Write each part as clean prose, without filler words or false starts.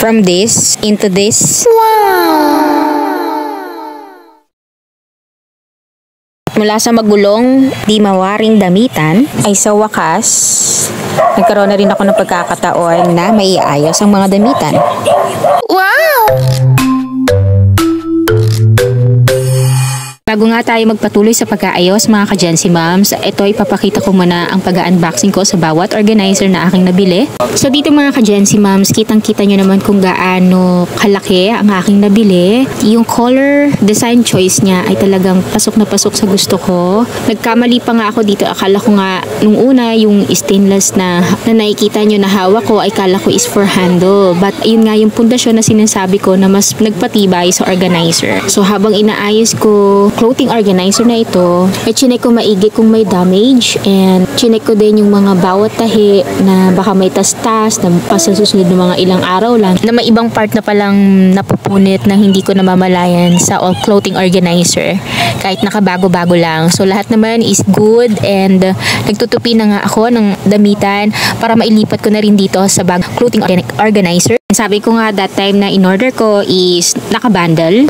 from this into this. Wow! Mula sa magulong, di mawaring damitan, ay sa wakas, nagkaroon na rin ako ng pagkakataon na maiayos ang mga damitan. Wow! Bago nga tayo magpatuloy sa pag-aayos mga ka-Gen-Z Moms, ito ipapakita ko muna ang pag-unboxing ko sa bawat organizer na aking nabili. So dito mga ka-Gen-Z Moms, kitang-kita nyo naman kung gaano kalaki ang aking nabili. Yung color design choice niya ay talagang pasok na pasok sa gusto ko. Nagkamali pa nga ako dito, akala ko nga nung una yung stainless na nakikita nyo na hawak ko ay kala ko is for handle. But yun nga yung pundasyon na sinasabi ko na mas nagpatibay sa organizer. So habang inaayos ko clothing organizer na ito, ay chinek ko maigi kung may damage, and chinek ko din yung mga bawat tahi na baka may tas-tas na pasasusunod ng mga ilang araw lang na may ibang part na palang napupunit na hindi ko namamalayan sa all clothing organizer kahit nakabago-bago lang. So lahat naman is good, and nagtutupi na nga ako ng damitan para mailipat ko na rin dito sa bag clothing organizer. Sabi ko nga that time na in-order ko is nakabundle.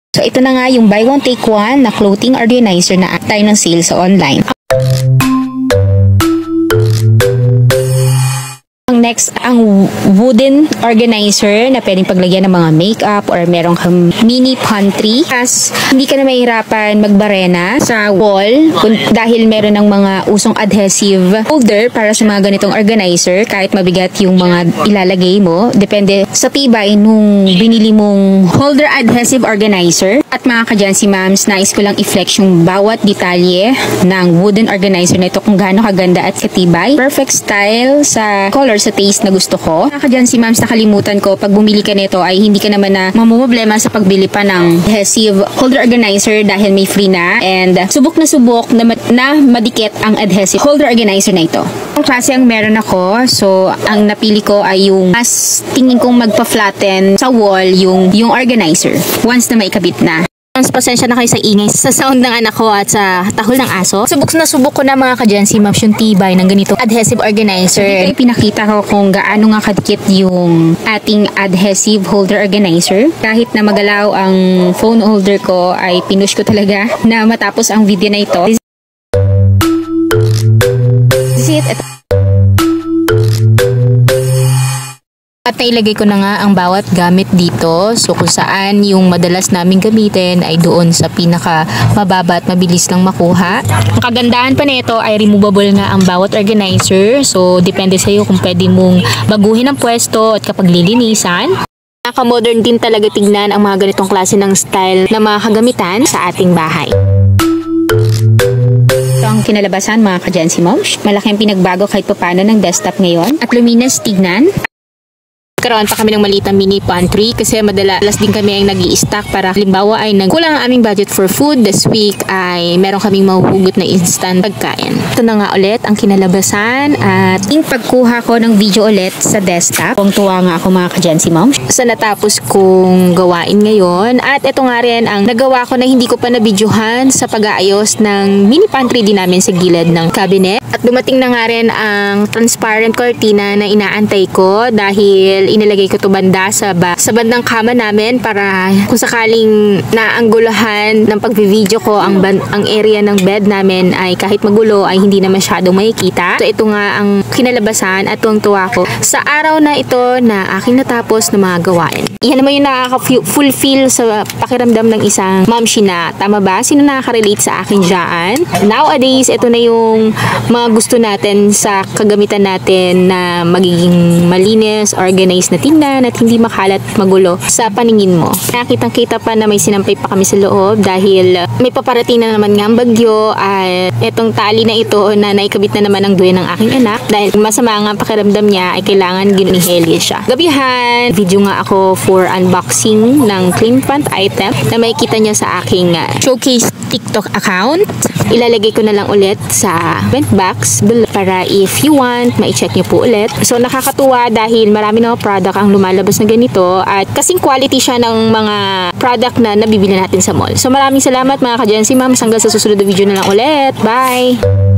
So ito na nga yung buy one take one na clothing organizer na tayo ng sale sa online. Next, ang wooden organizer na pwedeng paglagyan ng mga makeup or merong mini pantry. As hindi ka na mahirapan magbarena sa wall dahil meron ng mga usong adhesive holder para sa mga ganitong organizer kahit mabigat yung mga ilalagay mo. Depende sa tibay nung binili mong holder adhesive organizer. At mga ka-Gen-Z Moms, nais ko lang i-flex yung bawat detalye ng wooden organizer na ito kung gaano kaganda at katibay. Perfect style sa color, sa taste na gusto ko. Mga ka-Gen-Z Moms, nakalimutan ko, pag bumili ka nito ay hindi ka naman na mamumblema sa pagbili pa ng adhesive holder organizer dahil may free na, and subok na madikit ang adhesive holder organizer na ito. Ang klase ang meron ako, so ang napili ko ay yung mas tingin kong magpa-flatten sa wall yung organizer once na maikabit na. Pasensya na kayo sa ingay sa sound ng anak ko at sa tahol ng aso. Subok ko na mga ka-Gen-Z Moms yung tibay ng ganito adhesive organizer. Dito pinakita ko kung gaano nga kadikit yung ating adhesive holder organizer. Kahit na magalaw ang phone holder ko ay pinush ko talaga na matapos ang video na ito. At nailagay ko na nga ang bawat gamit dito. So kung saan yung madalas naming gamitin ay doon sa pinaka mababa at mabilis lang makuha. Ang kagandahan pa nito ay removable nga ang bawat organizer. So depende sa iyo kung pwede mong baguhin ang pwesto at kapag lilinisan. Naka-modern din talaga tignan ang mga ganitong klase ng style na mga kagamitan sa ating bahay. Ito ang kinalabasan mga ka-Gen-Z Moms. Malaki ang pinagbago kahit paano ng desktop ngayon at luminas tignan. Karoon pa kami ng maliit na mini pantry kasi madalas din kami ang nag-i-stock para halimbawa ay nagkulang ang aming budget for food this week ay meron kaming mahuhugot na instant pagkain. Ito na nga ulit ang kinalabasan at yung pagkuha ko ng video ulit sa desktop. Tuwa nga ako mga ka-Gen-Z Moms sa natapos kong gawain ngayon, at ito nga rin ang nagawa ko na hindi ko pa na-videohan sa pag-aayos ng mini pantry din namin sa gilid ng cabinet. At dumating na nga rin ang transparent cortina na inaantay ko dahil inilagay ko to banda sa bandang kama namin para kung sakaling naanggulahan ng pagvi-video ko ang area ng bed namin ay kahit magulo ay hindi na masyadong makikita. So ito nga ang kinalabasan at tuwang-tuwa ko sa araw na ito na aking natapos na mga gawain. Iyan naman yung nakaka-fulfill sa pakiramdam ng isang mamshi na. Tama ba? Sino nakaka-relate sa akin dyan? Nowadays, ito na yung mga gusto natin sa kagamitan natin na magiging malinis, organized na tingnan at hindi makalat magulo sa paningin mo. Nakitang-kita pa na may sinampay pa kami sa loob dahil may paparating na naman nga ang bagyo at itong tali na ito na naikabit na naman ang duwe ng aking anak dahil masama nga pakiramdam niya ay kailangan giniheli siya. Gabihan, video nga ako for unboxing ng clean pant item na makikita niya sa aking showcase TikTok account. Ilalagay ko na lang ulit sa comment box para if you want, ma-check niyo po ulit. So nakakatuwa dahil marami na product ang lumalabas na ganito at kasing quality siya ng mga product na nabibili natin sa mall. So maraming salamat mga ka-Gen Z Moms. Hanggang sa susunod na video na lang ulit. Bye!